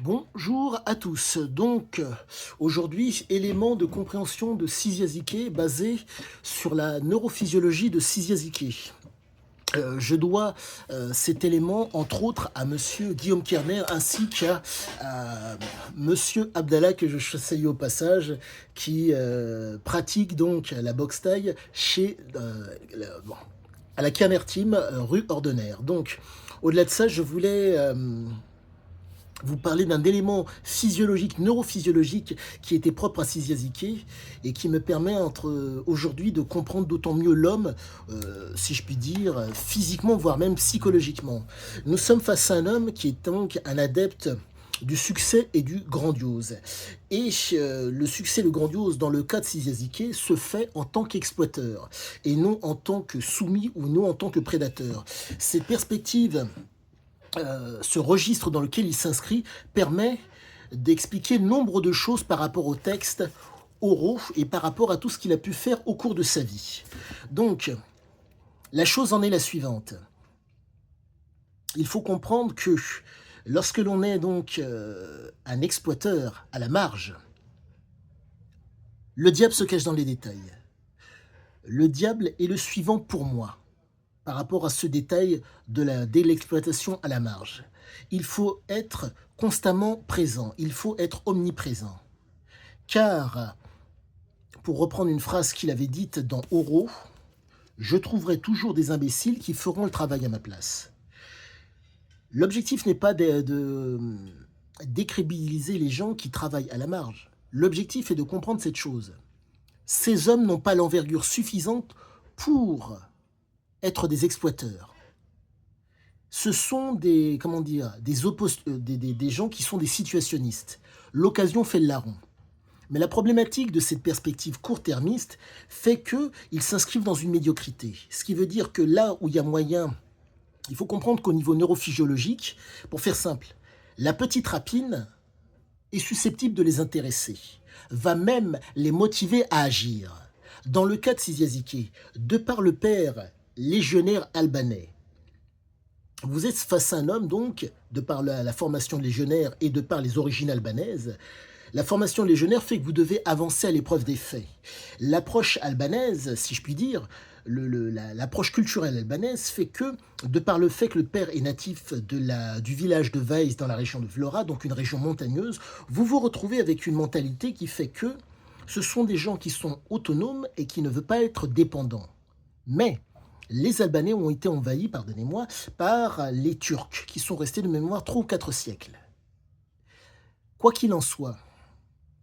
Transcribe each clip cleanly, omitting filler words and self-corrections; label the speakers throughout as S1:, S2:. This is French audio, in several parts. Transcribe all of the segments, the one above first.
S1: Bonjour à tous. Donc, aujourd'hui, élément de compréhension de Csikszentmihalyi basé sur la neurophysiologie de Csikszentmihalyi. Je dois cet élément, entre autres, à monsieur Guillaume Kerner ainsi qu'à monsieur Abdallah, que je salue au passage, qui pratique donc la boxe thaï chez, bon, à la Kerner Team, rue Ordener. Donc, au-delà de ça, je voulais vous parler d'un élément physiologique, neurophysiologique, qui était propre à Csikszentmihalyi et qui me permet aujourd'hui de comprendre d'autant mieux l'homme, si je puis dire, physiquement, voire même psychologiquement. Nous sommes face à un homme qui est donc un adepte du succès et du grandiose. Et le succès, le grandiose, dans le cas de Csikszentmihalyi, se fait en tant qu'exploiteur, et non en tant que soumis ou non en tant que prédateur. Cette perspective, ce registre dans lequel il s'inscrit permet d'expliquer nombre de choses par rapport aux textes oraux et par rapport à tout ce qu'il a pu faire au cours de sa vie. Donc, la chose en est la suivante. Il faut comprendre que lorsque l'on est donc un exploiteur à la marge, le diable se cache dans les détails. Le diable est le suivant pour moi, par rapport à ce détail de l'exploitation à la marge. Il faut être constamment présent, il faut être omniprésent. Car, pour reprendre une phrase qu'il avait dite dans Oro, je trouverai toujours des imbéciles qui feront le travail à ma place. L'objectif n'est pas de décrédibiliser les gens qui travaillent à la marge. L'objectif est de comprendre cette chose. Ces hommes n'ont pas l'envergure suffisante pour être des exploiteurs. Ce sont des, comment dire, des gens qui sont des situationnistes. L'occasion fait le larron. Mais la problématique de cette perspective court-termiste fait qu'ils s'inscrivent dans une médiocrité. Ce qui veut dire que là où il y a moyen, il faut comprendre qu'au niveau neurophysiologique, pour faire simple, la petite rapine est susceptible de les intéresser, va même les motiver à agir. Dans le cas de Csikszentmihalyi, de par le père légionnaire albanais, vous êtes face à un homme, donc, de par la formation légionnaire et de par les origines albanaises, la formation légionnaire fait que vous devez avancer à l'épreuve des faits. L'approche albanaise, si je puis dire, l'approche culturelle albanaise fait que, de par le fait que le père est natif du village de Weiss dans la région de Vlora, donc une région montagneuse, vous vous retrouvez avec une mentalité qui fait que ce sont des gens qui sont autonomes et qui ne veulent pas être dépendants. Mais les Albanais ont été envahis, pardonnez-moi, par les Turcs, qui sont restés de mémoire 3 ou 4 siècles. Quoi qu'il en soit,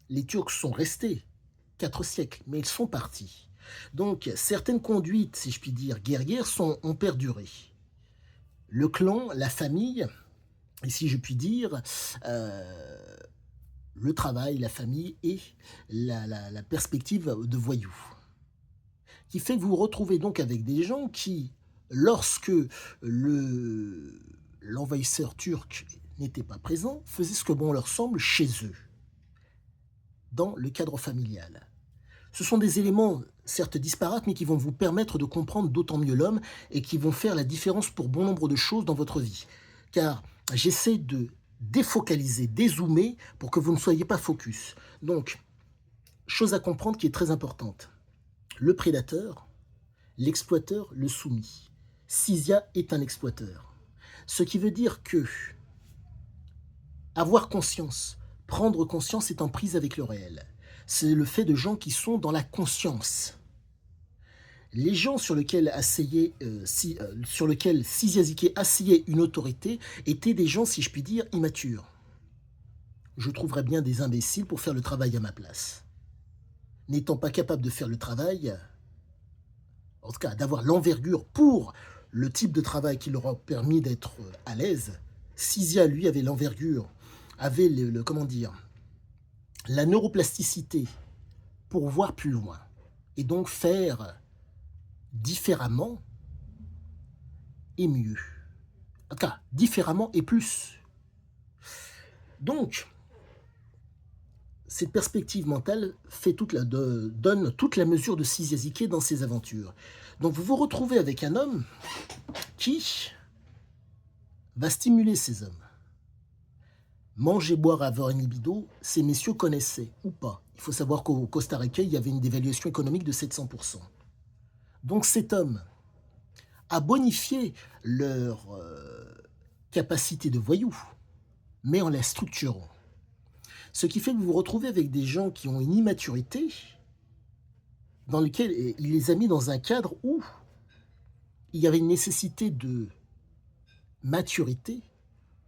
S1: les Turcs sont restés 4 siècles, mais ils sont partis. Donc, certaines conduites, si je puis dire, guerrières, ont perduré. Le clan, la famille, et si je puis dire, le travail, la famille et la perspective de voyous. Qui fait que vous vous retrouvez donc avec des gens qui, lorsque l'envahisseur turc n'était pas présent, faisaient ce que bon leur semble chez eux, dans le cadre familial. Ce sont des éléments, certes disparates, mais qui vont vous permettre de comprendre d'autant mieux l'homme et qui vont faire la différence pour bon nombre de choses dans votre vie. Car j'essaie de défocaliser, dézoomer, pour que vous ne soyez pas focus. Donc, chose à comprendre qui est très importante. Le prédateur, l'exploiteur, le soumis. Csikszia est un exploiteur. Ce qui veut dire que avoir conscience, prendre conscience est en prise avec le réel. C'est le fait de gens qui sont dans la conscience. Les gens sur lesquels Csikszentmihalyi asseyait une autorité étaient des gens, si je puis dire, immatures. Je trouverais bien des imbéciles pour faire le travail à ma place. N'étant pas capable de faire le travail, en tout cas d'avoir l'envergure pour le type de travail qui leur a permis d'être à l'aise, Csikszia, lui, avait l'envergure, avait comment dire, la neuroplasticité pour voir plus loin et donc faire différemment et mieux. En tout cas, différemment et plus. Donc, cette perspective mentale donne toute la mesure de Csikszentmihalyi dans ses aventures. Donc vous vous retrouvez avec un homme qui va stimuler ces hommes. Manger, boire, avoir une libido, ces messieurs connaissaient ou pas. Il faut savoir qu'au Costa Rica, il y avait une dévaluation économique de 700%. Donc cet homme a bonifié leur capacité de voyou, mais en la structurant. Ce qui fait que vous vous retrouvez avec des gens qui ont une immaturité, dans lequel il les a mis dans un cadre où il y avait une nécessité de maturité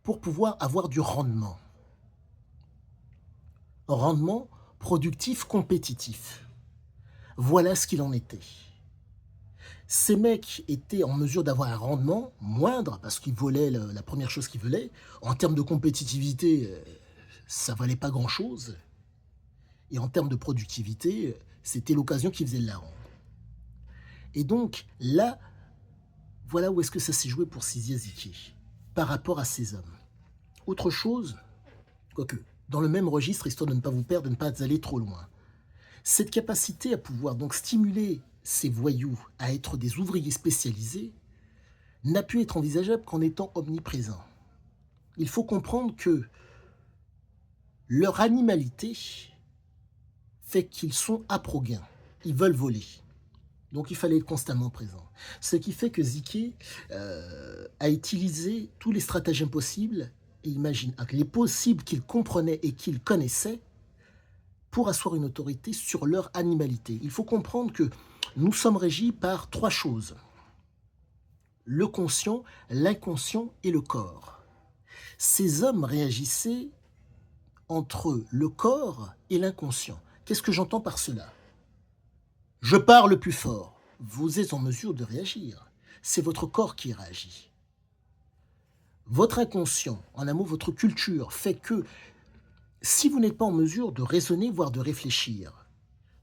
S1: pour pouvoir avoir du rendement. Rendement productif, compétitif. Voilà ce qu'il en était. Ces mecs étaient en mesure d'avoir un rendement moindre, parce qu'ils volaient la première chose qu'ils voulaient. En termes de compétitivité, ça valait pas grand-chose. Et en termes de productivité, c'était l'occasion qui faisait le larron. Et donc, là, voilà où est-ce que ça s'est joué pour Sisi Azikiwe, par rapport à ces hommes. Autre chose, quoique, dans le même registre, histoire de ne pas vous perdre, de ne pas aller trop loin. Cette capacité à pouvoir donc stimuler ces voyous à être des ouvriers spécialisés n'a pu être envisageable qu'en étant omniprésent. Il faut comprendre que leur animalité fait qu'ils sont aproguins, ils veulent voler. Donc il fallait être constamment présent. Ce qui fait que Ziké a utilisé tous les stratagèmes possibles, et imagine, les possibles qu'il comprenait et qu'il connaissait, pour asseoir une autorité sur leur animalité. Il faut comprendre que nous sommes régis par trois choses: le conscient, l'inconscient et le corps. Ces hommes réagissaient entre le corps et l'inconscient. Qu'est-ce que j'entends par cela? Je parle plus fort. Vous êtes en mesure de réagir. C'est votre corps qui réagit. Votre inconscient, en un mot, votre culture, fait que si vous n'êtes pas en mesure de raisonner, voire de réfléchir,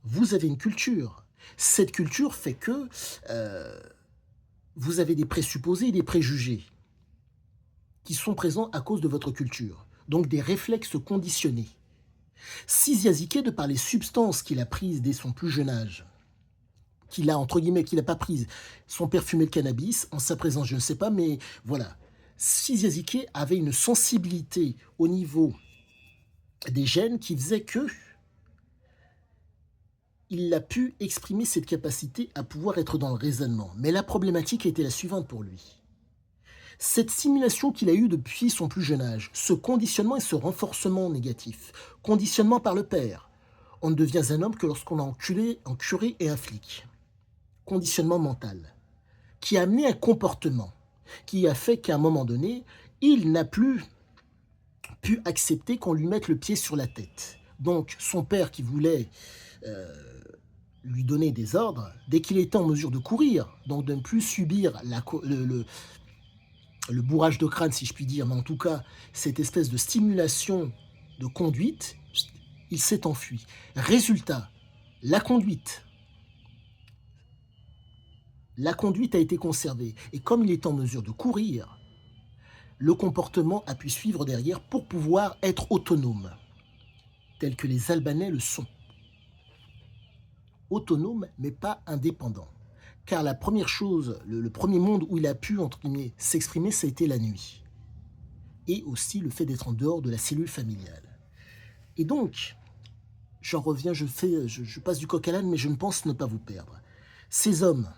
S1: vous avez une culture. Cette culture fait que vous avez des présupposés et des préjugés qui sont présents à cause de votre culture. Donc des réflexes conditionnés. Sisi Azikiwe, de par les substances qu'il a prises dès son plus jeune âge, qu'il a, entre guillemets, qu'il n'a pas prises, son père fumait le cannabis, en sa présence, je ne sais pas, mais voilà. Sisi Azikiwe avait une sensibilité au niveau des gènes qui faisait que il a pu exprimer cette capacité à pouvoir être dans le raisonnement. Mais la problématique a été la suivante pour lui. Cette simulation qu'il a eue depuis son plus jeune âge, ce conditionnement et ce renforcement négatif, conditionnement par le père, on ne devient un homme que lorsqu'on a un curé et un flic. Conditionnement mental, qui a amené un comportement, qui a fait qu'à un moment donné, il n'a plus pu accepter qu'on lui mette le pied sur la tête. Donc son père qui voulait lui donner des ordres, dès qu'il était en mesure de courir, donc de ne plus subir le bourrage de crâne, si je puis dire, mais en tout cas, cette espèce de stimulation de conduite, il s'est enfui. Résultat, la conduite a été conservée. Et comme il est en mesure de courir, le comportement a pu suivre derrière pour pouvoir être autonome, tel que les Albanais le sont. Autonome, mais pas indépendant. Car la première chose, le premier monde où il a pu, entre guillemets, s'exprimer, ça a été la nuit. Et aussi le fait d'être en dehors de la cellule familiale. Et donc, j'en reviens, je passe du coq à l'âne, mais je ne pense ne pas vous perdre. Ces hommes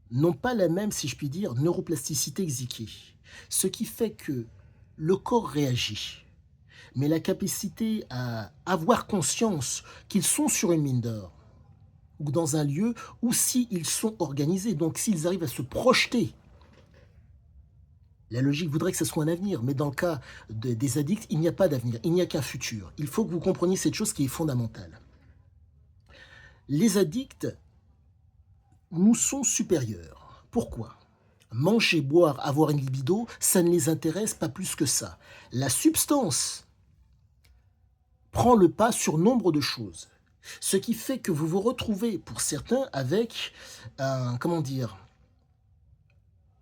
S1: n'ont pas la même, si je puis dire, neuroplasticité que Ziké. Ce qui fait que le corps réagit. Mais la capacité à avoir conscience qu'ils sont sur une mine d'or, ou dans un lieu où s'ils sont organisés, donc s'ils arrivent à se projeter, la logique voudrait que ce soit un avenir, mais dans le cas des addicts, il n'y a pas d'avenir, il n'y a qu'un futur. Il faut que vous compreniez cette chose qui est fondamentale. Les addicts nous sont supérieurs. Pourquoi? Manger, boire, avoir une libido, ça ne les intéresse pas plus que ça. La substance prend le pas sur nombre de choses. Ce qui fait que vous vous retrouvez, pour certains, avec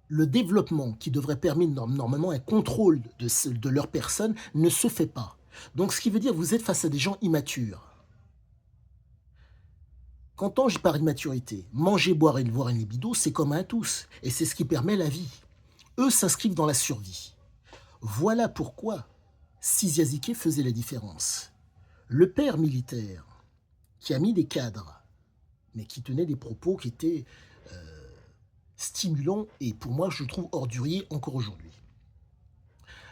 S1: le développement qui devrait permettre normalement un contrôle de leur personne ne se fait pas. Donc ce qui veut dire que vous êtes face à des gens immatures. Qu'entends je par immaturité? Manger, boire et voir une libido, c'est commun à tous. Et c'est ce qui permet la vie. Eux s'inscrivent dans la survie. Voilà pourquoi Siziazike faisait la différence. Le père militaire, qui a mis des cadres, mais qui tenait des propos qui étaient stimulants et pour moi, je le trouve ordurier encore aujourd'hui,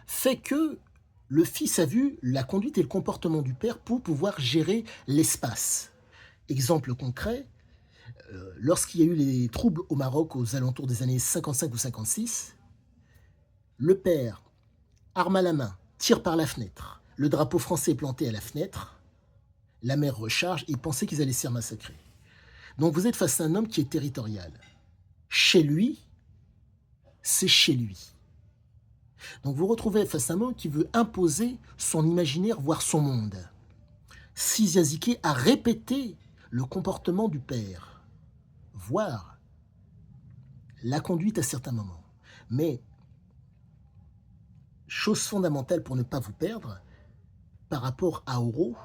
S1: fait que le fils a vu la conduite et le comportement du père pour pouvoir gérer l'espace. Exemple concret, lorsqu'il y a eu les troubles au Maroc aux alentours des années 55 ou 56, le père, arme à la main, tire par la fenêtre. Le drapeau français est planté à la fenêtre. La mère recharge et ils pensaient qu'ils allaient se faire massacrer. Donc vous êtes face à un homme qui est territorial. Chez lui, c'est chez lui. Donc vous vous retrouvez face à un homme qui veut imposer son imaginaire, voire son monde. Siziazike a répété le comportement du père, voire la conduite à certains moments. Mais, chose fondamentale pour ne pas vous perdre, par rapport à Oro,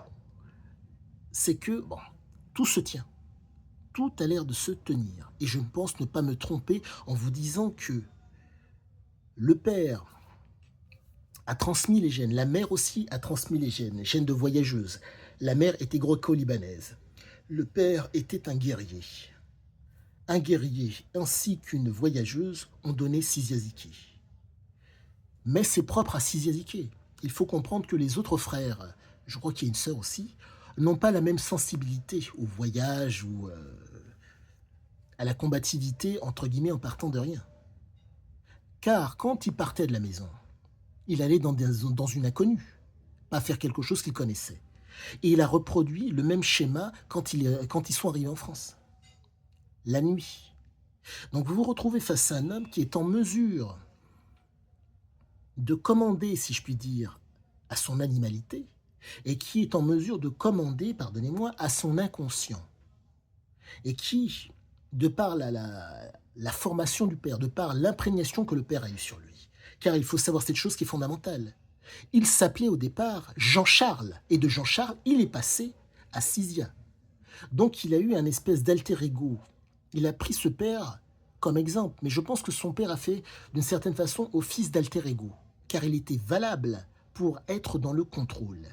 S1: c'est que, bon, tout se tient. Tout a l'air de se tenir. Et je pense ne pas me tromper en vous disant que le père a transmis les gènes, la mère aussi a transmis les gènes de voyageuse. La mère était gréco-libanaise. Le père était un guerrier. Un guerrier ainsi qu'une voyageuse ont donné Siziazike. Mais c'est propre à Siziazike. Il faut comprendre que les autres frères, je crois qu'il y a une sœur aussi, n'ont pas la même sensibilité au voyage ou à la combativité, entre guillemets, en partant de rien. Car quand il partait de la maison, il allait dans une inconnue, pas faire quelque chose qu'il connaissait. Et il a reproduit le même schéma quand ils sont arrivés en France, la nuit. Donc vous vous retrouvez face à un homme qui est en mesure de commander, si je puis dire, à son animalité, et qui est en mesure de commander, pardonnez-moi, à son inconscient. Et qui, de par la formation du père, de par l'imprégnation que le père a eue sur lui, car il faut savoir cette chose qui est fondamentale. Il s'appelait au départ Jean-Charles, et de Jean-Charles, il est passé à Sizia. Donc il a eu un espèce d'alter ego. Il a pris ce père comme exemple, mais je pense que son père a fait d'une certaine façon office d'alter ego, car il était valable pour être dans le contrôle.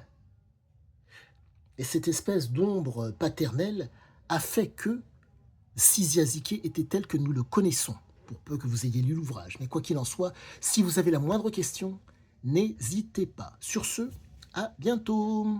S1: Et cette espèce d'ombre paternelle a fait que Siziazike était tel que nous le connaissons, pour peu que vous ayez lu l'ouvrage. Mais quoi qu'il en soit, si vous avez la moindre question, n'hésitez pas. Sur ce, à bientôt.